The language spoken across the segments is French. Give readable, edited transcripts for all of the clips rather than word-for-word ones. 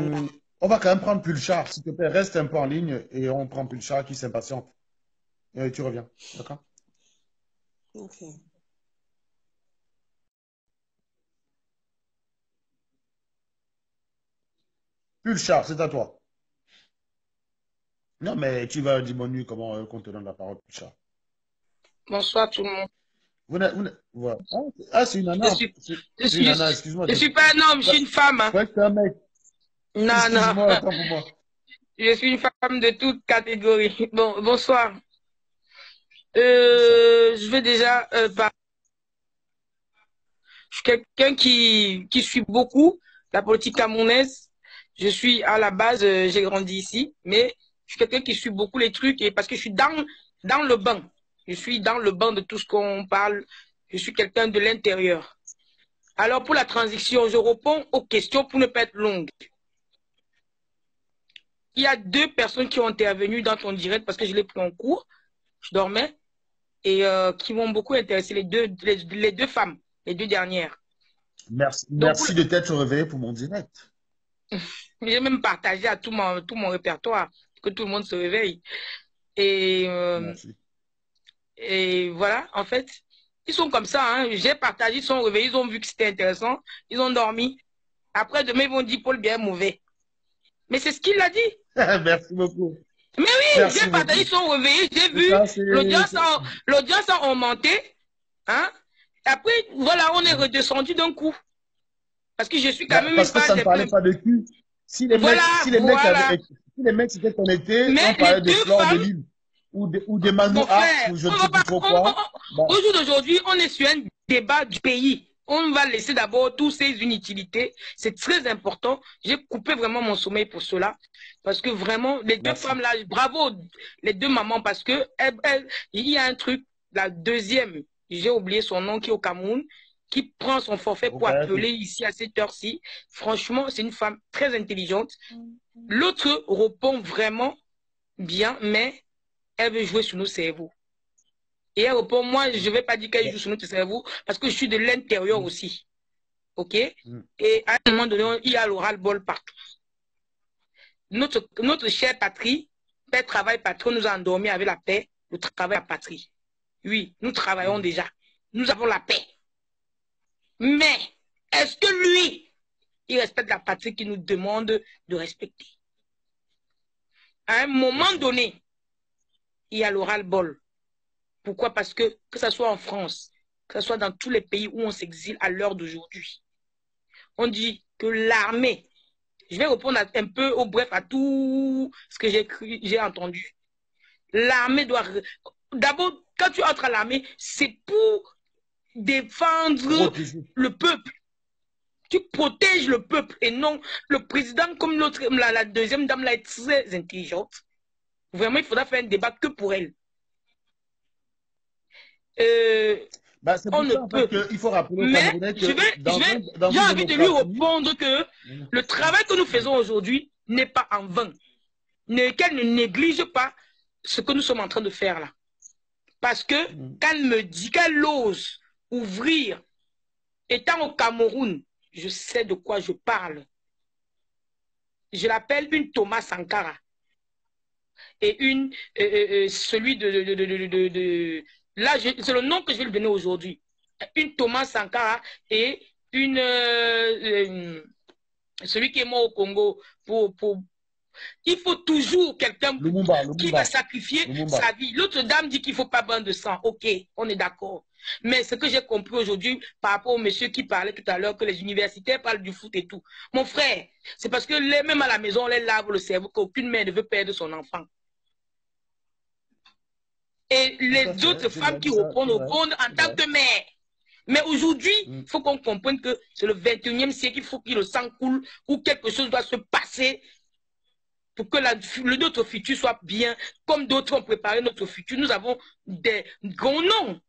Voilà. On va quand même prendre Pulchar. S'il te plaît, reste un peu en ligne et on prend Pulchar qui s'impatiente. Et tu reviens. D'accord? Ok. Pulchar, c'est à toi. Non, mais tu vas diminuer comment qu'on te donne la parole, Pulchar. Bonsoir tout le monde. Voilà. Ah, c'est une Je nana. suis, je C'est une suis, nana, excuse-moi. je suis pas un homme, je suis une femme, Je hein. croyais que c'était un mec. Non, non. Excuse-moi, autant pour moi. Je suis une femme de toute catégorie. Bon, bonsoir. Ça. Je vais déjà parler. Je suis quelqu'un qui suit beaucoup la politique camerounaise. Je suis à la base, j'ai grandi ici, mais je suis quelqu'un qui suit beaucoup les trucs et parce que je suis dans le bain. Je suis dans le bain de tout ce qu'on parle. Je suis quelqu'un de l'intérieur. Alors, pour la transition, je réponds aux questions pour ne pas être longue. Il y a deux personnes qui ont intervenu dans ton direct parce que je l'ai pris en cours. Je dormais et qui m'ont beaucoup intéressé, les deux femmes, les deux dernières. Merci, Donc, merci de t'être réveillé pour mon direct. j'ai même partagé à tout mon répertoire, que tout le monde se réveille. Et, Merci. et voilà, en fait, ils sont comme ça. Hein. J'ai partagé, ils sont réveillés, ils ont vu que c'était intéressant, ils ont dormi. Après, demain, ils vont dire Paul bien mauvais. Mais c'est ce qu'il a dit. Merci beaucoup. Mais oui, j'ai Merci partagé, beaucoup. ils sont réveillés, j'ai Et vu ça, l'audience a augmenté. Hein. Après, voilà, on est redescendu d'un coup. Parce que je suis quand même une parce que fan ça ne des parlait peuples. pas de cul. Voilà, voilà. Si les mecs s'étaient connectés, Mais on les parlait de deux fleurs de femmes, l'île ou des Mano mon Arts frère, ou je on ne va sais pas, plus trop quoi. Bah, au jour d'aujourd'hui, on est sur un débat du pays. On va laisser d'abord toutes ces inutilités. C'est très important. J'ai coupé vraiment mon sommeil pour cela. Parce que vraiment, les deux merci. femmes là, bravo, les deux mamans, parce que il y a un truc, la deuxième, j'ai oublié son nom, qui est au Cameroun, qui prend son forfait pour Rukayatu. appeler ici à cette heure-ci. Franchement, c'est une femme très intelligente. L'autre répond vraiment bien, mais elle veut jouer sur nos cerveaux. Et elle répond, moi, je ne vais pas dire qu'elle joue sur notre cerveau parce que je suis de l'intérieur Mm, aussi. OK? mm. Et à un moment donné, il y a l'oral-bol partout. Notre chère patrie, Père Travail Patron nous a endormis avec la paix, le travail à patrie. Oui, nous travaillons déjà. Nous avons la paix. Mais est-ce que lui, il respecte la patrie qu'il nous demande de respecter? À un moment donné, il y a l'oral-bol. Pourquoi? Parce que ce soit en France, que ce soit dans tous les pays où on s'exile à l'heure d'aujourd'hui, on dit que l'armée, je vais répondre un peu au bref à tout ce que j'ai entendu. L'armée doit, d'abord, quand tu entres à l'armée, c'est pour défendre le peuple. Tu protèges le peuple et non le président comme la deuxième dame là est très intelligente. Vraiment, il faudra faire un débat que pour elle. C'est On pour ne ça en fait peut. qu'il faut rappeler aux Mais Camerounais que j'ai une envie de lui démocratie, répondre que le travail que nous faisons aujourd'hui n'est pas en vain. Qu'elle ne néglige pas ce que nous sommes en train de faire là. Parce que quand me dit qu'elle ose ouvrir, étant au Cameroun, je sais de quoi je parle. Je l'appelle une Thomas Sankara. Et celui là, c'est le nom que je vais lui donner aujourd'hui. Une Thomas Sankara et celui qui est mort au Congo il faut toujours quelqu'un qui va sacrifier sa vie. L'autre dame dit qu'il ne faut pas bain de sang. Ok, on est d'accord. Mais ce que j'ai compris aujourd'hui par rapport au monsieur qui parlait tout à l'heure que les universitaires parlent du foot et tout. Mon frère, c'est parce que même à la maison, on les lave le cerveau qu'aucune mère ne veut perdre son enfant. Et les autres femmes qui répondent en tant que mère. Mais aujourd'hui, il faut qu'on comprenne que c'est le 21e siècle, il faut que le sang coule ou quelque chose doit se passer pour que notre futur soit bien, comme d'autres ont préparé notre futur. Nous avons des grands noms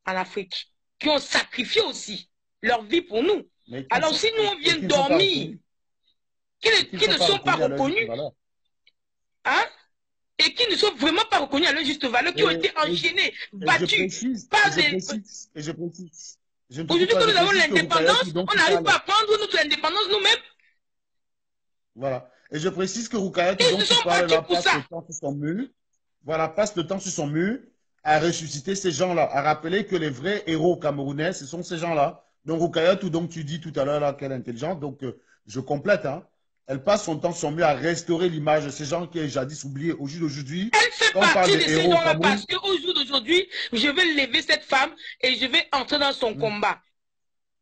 en Afrique qui ont sacrifié aussi leur vie pour nous. Alors si nous, on vient dormir, qui ne sont pas reconnus, hein, et qui ne sont vraiment pas reconnus à leur juste valeur, qui ont été enchaînés, battus par des... Aujourd'hui que nous avons l'indépendance, on n'arrive pas à prendre notre indépendance nous-mêmes. Voilà. Et je précise que Rukayatu, Ils dont se tu sont parles battus là, pour passe le ça. temps sur son mur. Voilà, passe le temps sur son mur à ressusciter ces gens-là, à rappeler que les vrais héros camerounais, ce sont ces gens-là. Donc, Rukayatu, donc tu dis tout à l'heure là qu'elle est intelligente, donc je complète, hein. Elle passe son temps sur son mur à restaurer l'image de ces gens qui est jadis oubliés au jour d'aujourd'hui. Elle fait Quand on parle partie des de ces héros au gens-là Cameroun, parce qu'au jour d'aujourd'hui, je vais lever cette femme et je vais entrer dans son hum, combat.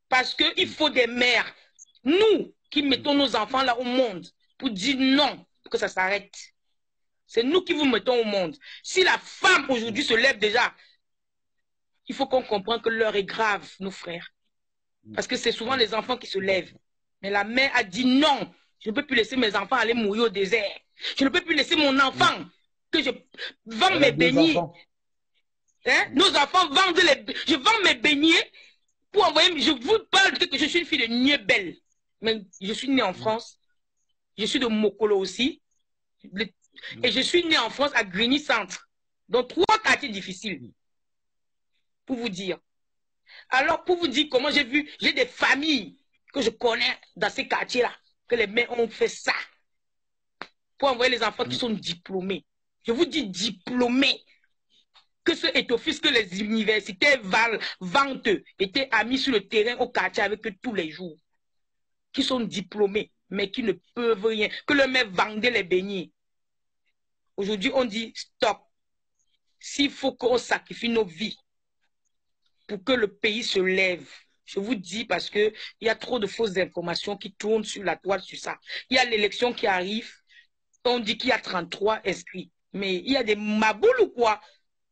Parce qu'il hum, faut des mères. Nous qui hum, mettons nos enfants là au monde pour dire non, pour que ça s'arrête. C'est nous qui vous mettons au monde. Si la femme hum, aujourd'hui se lève déjà, il faut qu'on comprenne que l'heure est grave, nos frères. hum, Parce que c'est souvent hum, les enfants qui se lèvent. exactement. Mais la mère a dit non, je ne peux plus laisser mes enfants aller mourir au désert. Je ne peux plus laisser mon Hum. enfant que je vends Elle mes a deux beignets. enfants. Hein? Hum, Nos enfants vendent je vends mes beignets pour envoyer. Je vous parle que je suis une fille de Niébel. Mais je suis née en hum, France. Je suis de Mokolo aussi. hum, Et je suis née en France à Grigny Centre. Donc, 3 quartiers difficiles, hum, pour vous dire. Alors, pour vous dire comment j'ai vu, j'ai des familles que je connais dans ces quartiers-là, que les mères ont fait ça pour envoyer les enfants qui hum. sont diplômés. Je vous dis diplômés. Que ce étophis que les universitaires vendent étaient amis sur le terrain au quartier avec eux tous les jours. Qui sont diplômés, mais qui ne peuvent rien. Que le mère vendait les beignets. Aujourd'hui, on dit stop. S'il faut qu'on sacrifie nos vies pour que le pays se lève, je vous dis parce qu'il y a trop de fausses informations qui tournent sur la toile sur ça. Il y a l'élection qui arrive, on dit qu'il y a 33 inscrits. Mais il y a des maboules ou quoi?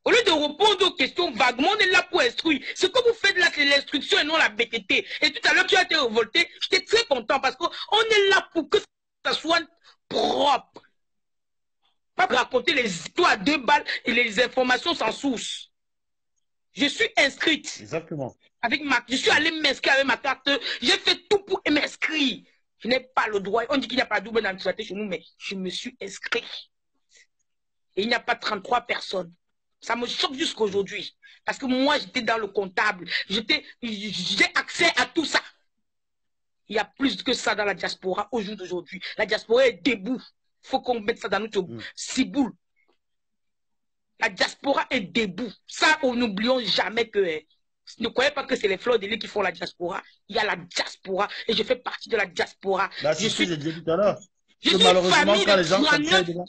Au lieu de répondre aux questions vaguement, on est là pour instruire. Ce que vous faites là, c'est l'instruction et non la BTT. Et tout à l'heure, tu as été révolté. J'étais très content parce qu'on est là pour que ça soit propre. Pas raconter les histoires à 2 balles et les informations sans source. Je suis inscrite. Exactement. Je suis allée m'inscrire avec ma carte. J'ai fait tout pour m'inscrire. Je n'ai pas le droit. On dit qu'il n'y a pas de double d'identité chez nous, mais je me suis inscrit. Et il n'y a pas 33 personnes. Ça me choque jusqu'à aujourd'hui. Parce que moi, j'étais dans le comptable. J'ai accès à tout ça. Il y a plus que ça dans la diaspora au jour d'aujourd'hui. La diaspora est debout. Il faut qu'on mette ça dans notre ciboule. La diaspora est debout. Ça, n'oublions jamais que... Ne croyez pas que c'est les fleurs de l'île qui font la diaspora. Il y a la diaspora et je fais partie de la diaspora. Bah, c'est ce que j'ai dit tout à l'heure. Je Que suis une malheureusement, famille quand de les gens comme ça, 39.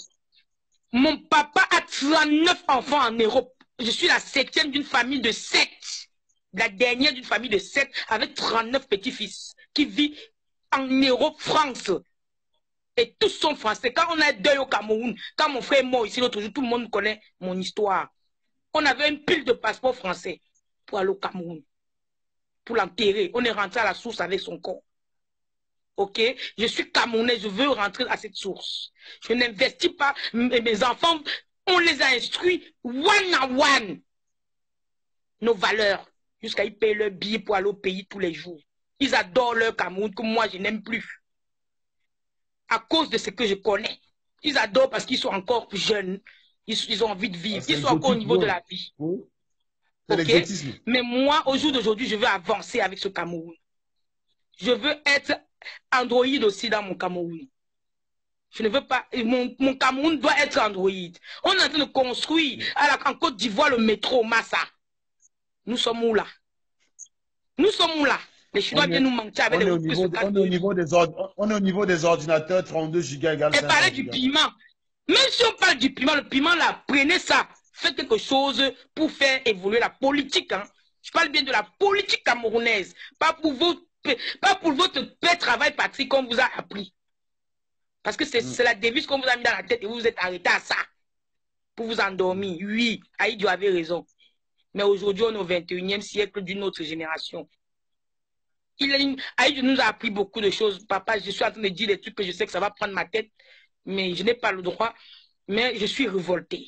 Mon papa a 39 enfants en Europe. Je suis la 7e d'une famille de 7. La dernière d'une famille de 7 avec 39 petits-fils qui vit en Europe, France. Et tous sont français. Quand on a deuil au Cameroun, quand mon frère est mort ici l'autre jour, tout le monde connaît mon histoire. On avait une pile de passeports français pour aller au Cameroun, pour l'enterrer. On est rentré à la source avec son corps. Ok? Je suis Camerounais, je veux rentrer à cette source. Je n'investis pas. Mes enfants, on les a instruits one on one. Nos valeurs. Jusqu'à ils payent leur billet pour aller au pays tous les jours. Ils adorent leur Cameroun que moi je n'aime plus. À cause de ce que je connais. Ils adorent parce qu'ils sont encore jeunes. Ils ont envie de vivre. Ils sont encore au niveau de la vie. C'est Ok? l'exotisme. Mais moi, au jour d'aujourd'hui, je veux avancer avec ce Cameroun. Je veux être Android aussi dans mon Cameroun. Je ne veux pas. Mon Cameroun doit être Android. On est en train de construire en Côte d'Ivoire le métro Massa. Nous sommes où là? Nous sommes où là? Les Chinois viennent nous manquer avec les on est au niveau des ordinateurs 32 gigas égale 500 gigas. Et parler du piment. Même si on parle du piment, le piment là, prenez ça. Faites quelque chose pour faire évoluer la politique. Hein. Je parle bien de la politique camerounaise. Pas pour votre père travail Patrick qu'on vous a appris. Parce que c'est la devise qu'on vous a mis dans la tête et vous vous êtes arrêté à ça. Pour vous endormir. Oui, Aïdjo avait raison. Mais aujourd'hui, on est au 21e siècle d'une autre génération. Aïdjo nous a appris beaucoup de choses. Papa, je suis en train de dire des trucs que je sais que ça va prendre ma tête. Mais je n'ai pas le droit. Mais je suis révolté.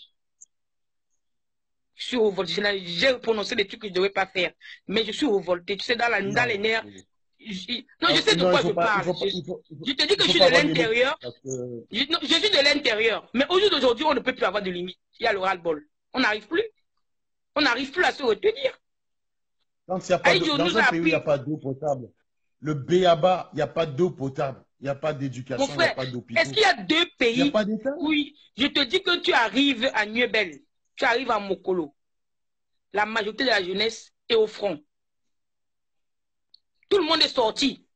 Je suis révolté. J'ai prononcé des trucs que je ne devais pas faire. Mais je suis révolté. Tu sais, dans les nerfs... Non, je sais de quoi je parle. Je te dis que je suis de l'intérieur. Je suis de l'intérieur. Mais au jour d'aujourd'hui, on ne peut plus avoir de limite. Il y a le ras-le-bol. On n'arrive plus. On n'arrive plus à se retenir. Donc, dans un pays où il n'y a pas d'eau potable, le Béaba, il n'y a pas d'eau potable. Il n'y a pas Mon d'éducation, il n'y a frère, pas est-ce d'hôpitaux. qu'il y a deux Il n'y a pays pas d'État. où je te dis que tu arrives à Nuebel, tu arrives à Mokolo, la majorité de la jeunesse est au front. Tout le monde est sorti.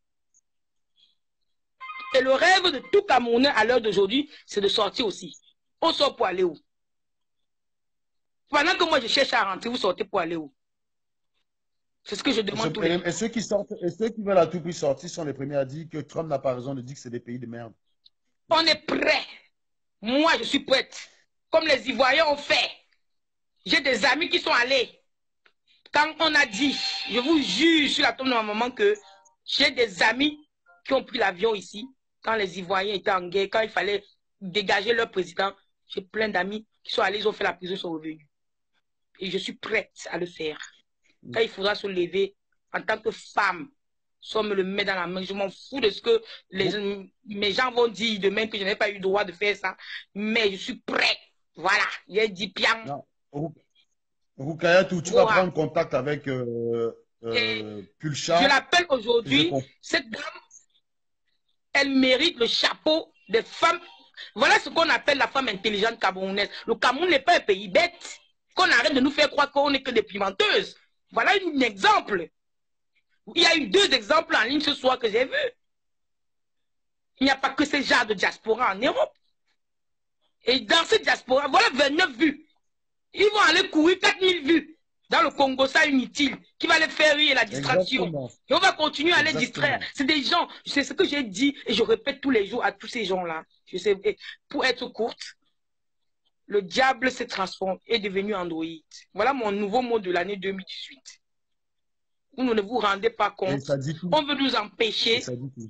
Et le rêve de tout Camerounais à l'heure d'aujourd'hui, c'est de sortir aussi. On sort pour aller où? Pendant que moi je cherche à rentrer, vous sortez pour aller où? C'est ce que je demande tous les jours. Et ceux qui sortent, et ceux qui veulent à tout prix sortir sont les premiers à dire que Trump n'a pas raison de dire que c'est des pays de merde. On est prêt. Moi, je suis prête. Comme les Ivoiriens ont fait. J'ai des amis qui sont allés. Quand on a dit, je vous jure sur la tombe de ma maman que j'ai des amis qui ont pris l'avion ici. Quand les Ivoiriens étaient en guerre, quand il fallait dégager leur président, j'ai plein d'amis qui sont allés, ils ont fait la prison, ils sont revenus. Et je suis prête à le faire. Quand il faudra se lever en tant que femme, soit me le met dans la main. Je m'en fous de ce que mes gens vont dire demain que je n'ai pas eu le droit de faire ça. Mais je suis prêt. Voilà. J'ai dit bien. Rukayatou, tu vas prendre contact avec Pulcha. Je l'appelle aujourd'hui. Cette dame, elle mérite le chapeau des femmes. Voilà ce qu'on appelle la femme intelligente camerounaise. Le Cameroun n'est pas un pays bête. Qu'on arrête de nous faire croire qu'on n'est que des pimenteuses. Voilà un exemple. Il y a eu 2 exemples en ligne ce soir que j'ai vus. Il n'y a pas que ce genre de diaspora en Europe. Et dans cette diaspora, voilà 29 vues. Ils vont aller courir 4000 vues. Dans le Congo, ça inutile, qui va les faire rire la distraction. Exactement. Et on va continuer à les distraire. C'est des gens, c'est ce que j'ai dit et je répète tous les jours à tous ces gens-là. Je sais, pour être courte, le diable s'est transformé, est devenu androïde. Voilà mon nouveau mot de l'année 2018. Vous ne vous rendez pas compte. On veut nous empêcher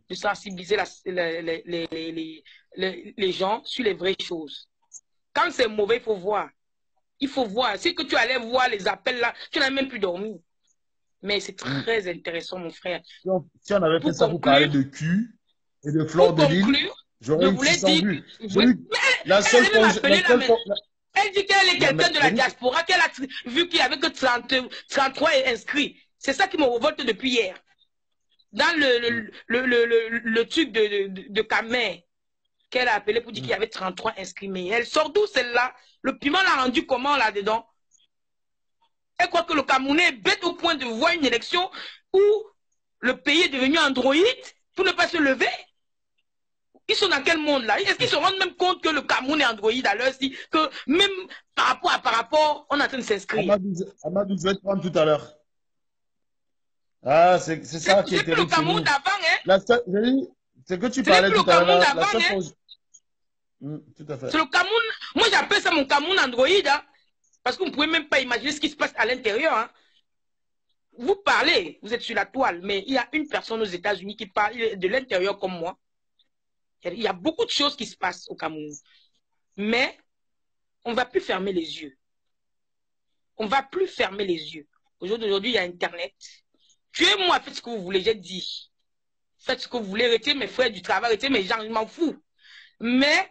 de sensibiliser les gens sur les vraies choses. Quand c'est mauvais, il faut voir. Il faut voir. Si que tu allais voir les appels là, tu n'as même plus dormi. Mais c'est très intéressant, mon frère. Si on avait fait ça pour parler de cul et de fleurs de l'île, j'aurais eu 600 vues. La seule elle dit qu'elle est quelqu'un de la diaspora, qu'elle a vu qu'il n'y avait que 33 inscrits. C'est ça qui me révolte depuis hier. Dans le truc de Camer, qu'elle a appelé pour dire qu'il y avait 33 inscrits. Mais elle sort d'où celle-là? Le piment l'a rendu comment là-dedans? Elle croit que le Camerounais est bête au point de voir une élection où le pays est devenu androïde pour ne pas se lever. Ils sont dans quel monde là? Est-ce qu'ils se rendent même compte que le Cameroun est androïde à l'heure ci, que même par rapport, on est en train de s'inscrire? Amadou, je vais te prendre tout à l'heure. Ah, c'est ça qui est terrible. C'est plus le Cameroun d'avant, hein? C'est que tu parlais tout à l'heure. Tout à fait. C'est le Cameroun. Moi, j'appelle ça mon Cameroun androïde, hein? Parce que vous ne pouvez même pas imaginer ce qui se passe à l'intérieur. Hein? Vous parlez, vous êtes sur la toile, mais il y a une personne aux États-Unis qui parle de l'intérieur comme moi. Il y a beaucoup de choses qui se passent au Cameroun. Mais on ne va plus fermer les yeux. On ne va plus fermer les yeux. Aujourd'hui, il y a Internet. Tuez-moi, faites ce que vous voulez, j'ai dit. Faites ce que vous voulez, retirez mes frères du travail, retirez mes gens, je m'en fous. Mais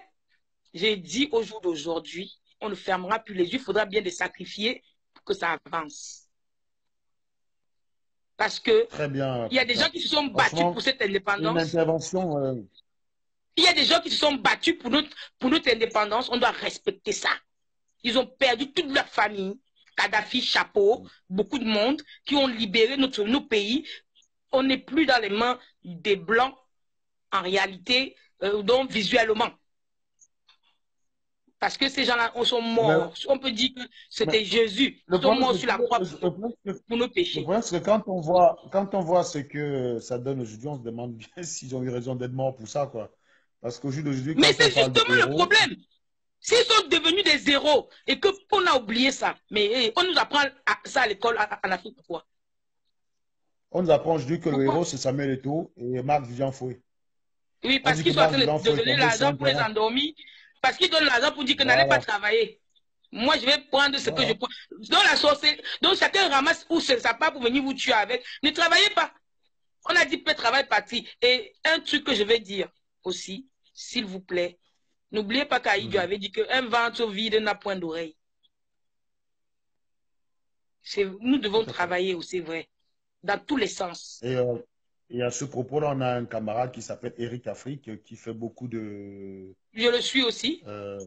j'ai dit au jour d'aujourd'hui, on ne fermera plus les yeux, il faudra bien les sacrifier pour que ça avance. Parce que il y a des gens qui se sont battus pour cette indépendance. Une intervention. Il y a des gens qui se sont battus pour notre indépendance, on doit respecter ça. Ils ont perdu toute leur famille, Kadhafi, chapeau, beaucoup de monde qui ont libéré nos pays. On n'est plus dans les mains des Blancs, en réalité, donc visuellement. Parce que ces gens-là sont morts. On peut dire que c'était Jésus. Ils sont morts sur la croix pour nos péchés. Le problème, c'est que quand on voit ce que ça donne aujourd'hui, on se demande bien s'ils ont eu raison d'être morts pour ça, quoi. Parce qu'au jour d'aujourd'hui, mais c'est justement le problème. S'ils sont devenus des héros et qu'on a oublié ça, mais on nous apprend ça à l'école en Afrique, pourquoi? On nous apprend aujourd'hui que le héros, c'est Samuel Eto'o et Marc Vivian Foué. Oui, parce qu'ils sont en train de donner l'argent pour les endormis. Parce qu'ils donnent l'argent pour dire que n'allez pas travailler. Moi, je vais prendre ce que je prends. Dans la sorcellerie, donc chacun ramasse où sa part pour venir vous tuer avec. Ne travaillez pas. On a dit peu de travail parti. Et un truc que je vais dire aussi, s'il vous plaît, n'oubliez pas qu'Aïdjo avait dit qu'un ventre vide n'a point d'oreille. Nous devons travailler aussi, c'est vrai, dans tous les sens. Et à ce propos-là, on a un camarade qui s'appelle Eric Afrique qui fait beaucoup de... Je le suis aussi. euh,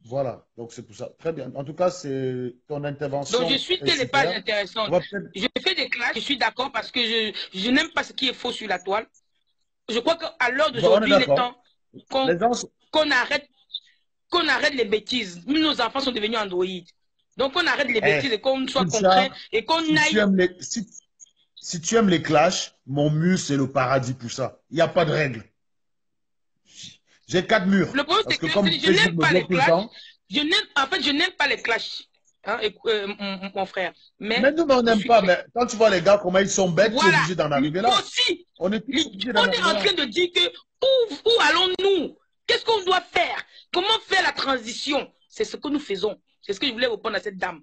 voilà, donc c'est pour ça. Très bien. En tout cas, c'est ton Donc, je intervention suis est les pages super. On intéressantes. va peut-être... Je fais des clashs, je suis d'accord parce que je n'aime pas ce qui est faux sur la toile. Je crois qu'à l'heure Bon, on est d'aujourd'hui, il est d'accord. temps qu'on Les gens, qu'on arrête, qu'on arrête les bêtises. Nos enfants sont devenus androïdes. Donc, on arrête les eh, bêtises et qu'on soit concret Pulsar, et qu'on si tu aille. aimes si tu aimes les clashs, mon mur, c'est le paradis pour ça. Il n'y a pas de règle. J'ai 4 murs. Le problème, c'est Parce que que comme je Facebook n'aime me pas les bloque tout le clashs. temps, En fait, je n'aime pas les clashs, hein, mon frère. mais Mais nous, on je n'aime suis. pas. Mais quand tu vois les gars, comment ils sont bêtes, tu es Voilà. obligé d'en arriver Moi là. aussi, On est tous obligés on d'en est arriver en là. train de dire que où allons-nous? Qu'est-ce qu'on doit faire? Comment faire la transition? C'est ce que nous faisons. C'est ce que je voulais répondre à cette dame.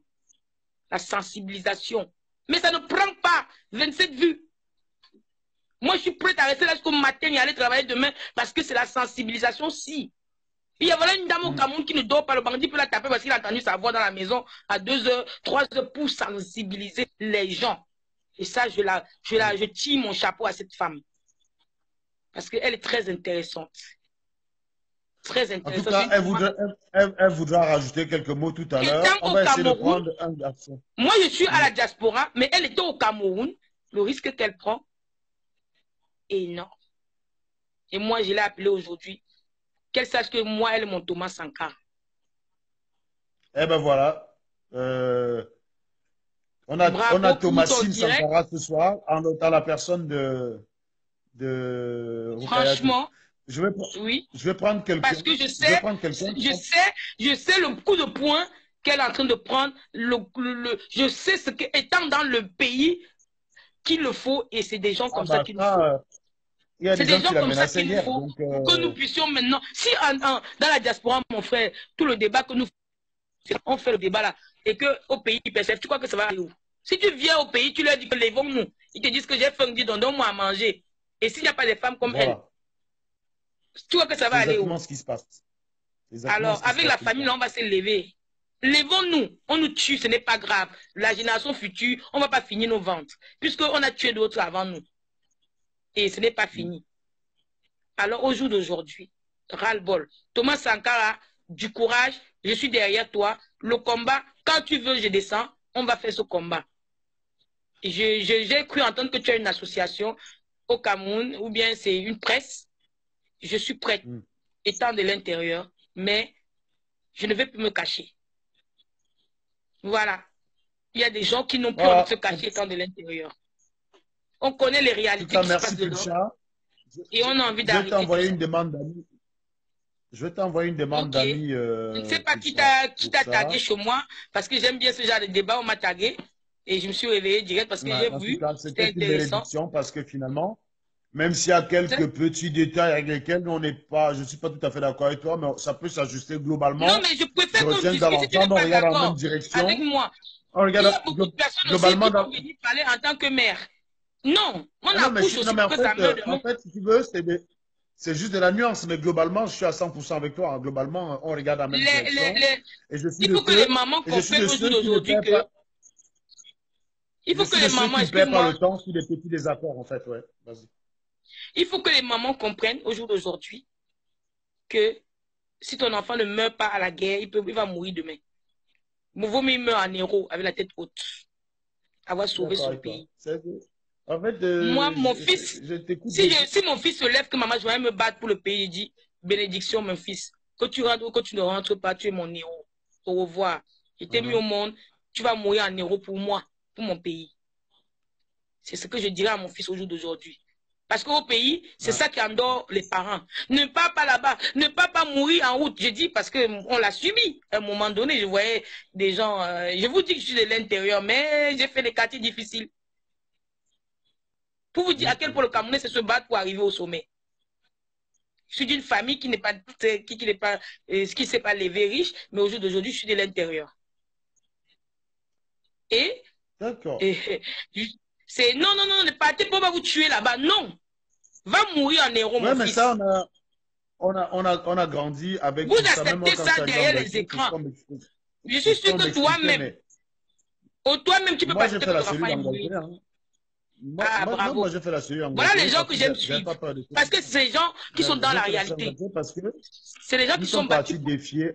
La sensibilisation. Mais ça ne prend pas 27 vues. Moi, je suis prête à rester là jusqu'au matin et aller travailler demain parce que c'est la sensibilisation si. Il y a voilà une dame au Cameroun qui ne dort pas, le bandit peut la taper parce qu'il a entendu sa voix dans la maison à 2 h, 3 h pour sensibiliser les gens. Et ça, je tire mon chapeau à cette femme. Parce qu'elle est très intéressante. Très En tout intéressante. cas, elle voudra rajouter quelques mots tout à l'heure. Étant On au va essayer de Cameroun, prendre un garçon. moi je suis à la diaspora, mais elle était au Cameroun. Le risque qu'elle prend est énorme. Et moi, je l'ai appelée aujourd'hui. Qu'elle sache que moi, elle est mon Thomas Sankara. Eh ben voilà. On a Bravo pour ton Thomasine direct. Sankara ce soir, dans la personne de Rukayatou. Franchement, Je vais, oui. je vais prendre quelqu'un. Parce que je Je vais prendre quelqu'un. sais le coup de poing qu'elle est en train de prendre. Je sais ce que, étant dans le pays qu'il le faut, et c'est des gens Ah comme ça bah qu'il nous faut. ça, il y a C'est des des gens qui gens la comme ça menaçaient qu'il nous hier. faut Donc, pour que nous puissions maintenant, si dans la diaspora, mon frère, tout le débat que nous faisons, on fait le débat là, et qu'au pays, ils perçoivent, tu crois que ça va aller où? Si tu viens au pays, tu leur dis que lèvons-nous, ils te disent que j'ai faim, dis donc, donne-moi à manger. Et s'il n'y a pas de femmes comme elle, voilà. tu vois que ça C'est va aller où? exactement ce qui se passe. C'est exactement ce Alors, qui se avec passe la tout le famille, temps. là, on va se lever. Levons-nous, on nous tue, ce n'est pas grave. La génération future, on ne va pas finir nos ventes, puisqu'on a tué d'autres avant nous. Et ce n'est pas fini. Alors, au jour d'aujourd'hui, ras-le-bol. Thomas Sankara, du courage, je suis derrière toi. Le combat, quand tu veux, je descends, on va faire ce combat. J'ai cru entendre que tu as une association au Cameroun, ou bien c'est une presse. Je suis prête, étant de l'intérieur, mais je ne vais plus me cacher. Voilà. Il y a des gens qui n'ont plus envie de se cacher étant de l'intérieur. On connaît les réalités qui se passent dedans. Et on a envie d'arrêter. Je vais t'envoyer une demande d'amis. Je vais t'envoyer une demande d'amis. Je ne sais pas qui t'a tagué chez moi, parce que j'aime bien ce genre de débat. On m'a tagué et je me suis réveillé direct parce que j'ai vu. C'était une intéressant. bénédiction parce que finalement, même s'il y a quelques petits détails avec lesquels je ne suis pas tout à fait d'accord avec toi, mais ça peut s'ajuster globalement. Non, mais je préfère qu'on discute si tu on n'es pas regarde en même d'accord direction. avec moi. On regarde Il y a beaucoup de personnes aussi qui vont venir parler en tant que mère. Non, on accouche aussi pour que ça meure de en fait, si tu veux, c'est juste de la nuance, mais globalement, je suis à 100% avec toi. Hein. Globalement, on regarde en même direction. Il faut que les mamans comprennent au jour d'aujourd'hui que... Il faut que les mamans, excuse-moi. Le temps sur des petits désaccords, en fait, ouais. Vas-y. Il faut que les mamans comprennent au jour d'aujourd'hui que si ton enfant ne meurt pas à la guerre, il va mourir demain. Vaut mieux meurt en héros avec la tête haute. Avoir sauvé son pays. En fait, moi, mon fils, si mon fils se lève que maman, je vais me battre pour le pays, il dit, bénédiction, mon fils, que tu rentres ou que tu ne rentres pas, tu es mon héros. Au revoir. Je t'ai mis au monde, tu vas mourir en héros pour moi, pour mon pays. C'est ce que je dirais à mon fils au jour d'aujourd'hui. Parce qu'au pays, c'est ça qui endort les parents. Ne pars pas là-bas, ne pars pas mourir en route. Je dis parce qu'on l'a subi. À un moment donné, je voyais des gens, je vous dis que je suis de l'intérieur, mais j'ai fait des quartiers difficiles. Pour vous dire à quel point le Camerounais c'est se battre pour arriver au sommet. Je suis d'une famille qui n'est pas, qui s'est pas levée riche, mais au jour d'aujourd'hui, je suis de l'intérieur. Et, c'est non, ne partez pas vous tuer là-bas. Non. Va mourir en héros, mon fils. Mais ça, on a grandi avec vous acceptez ça derrière les écrans. Je suis sûr que toi-même, tu peux pas accepter que ton enfant est mourir. Ah, Non, bravo. moi, j'ai fait la cellule Voilà les angoissée gens parce que que j'aime j'avais suivre. pas peur de ça. Parce que c'est les gens qui sont dans J'ai la fait la cellule réalité. angoissée parce que C'est les gens nous qui sont sommes battus. partis défier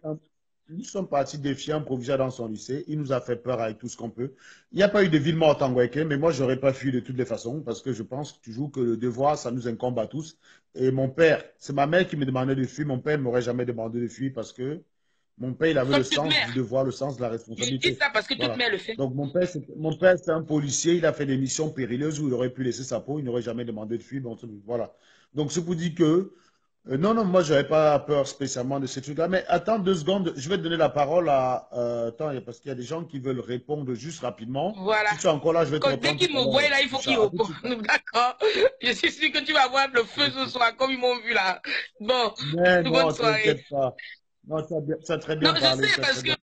nous sommes partis défier un proviseur dans son lycée. Il nous a fait peur avec tout ce qu'on peut. Il n'y a pas eu de ville morte en Guayaquil, mais moi, j'aurais pas fui de toutes les façons parce que je pense toujours que le devoir, ça nous incombe à tous. Et mon père, c'est ma mère qui me demandait de fuir. Mon père ne m'aurait jamais demandé de fuir parce que mon père, il avait le Comme toute sens mère. du devoir, le sens de la Je dis responsabilité. ça parce que toute Voilà. mère le fait. Donc, mon père, c'est un policier. Il a fait des missions périlleuses où il aurait pu laisser sa peau. Il n'aurait jamais demandé de fuir. Donc, voilà. Donc, c'est pour dire que non, non, moi, je n'avais pas peur spécialement de ces trucs-là. Mais attends 2 secondes, je vais te donner la parole à. Attends, parce qu'il y a des gens qui veulent répondre juste rapidement. Voilà. Si tu es encore là, je vais te Dès reprendre qu'il tout à me voit l'heure. là, il faut qu'il Richard, à tout de réponde. suite. D'accord. Je suis sûr que tu vas voir le feu ce soir, comme ils m'ont vu là. Bon, Mais bonne non, soirée. t'inquiète pas. Non, tu as très Non, bien je parlé. sais Tu as parce très que bien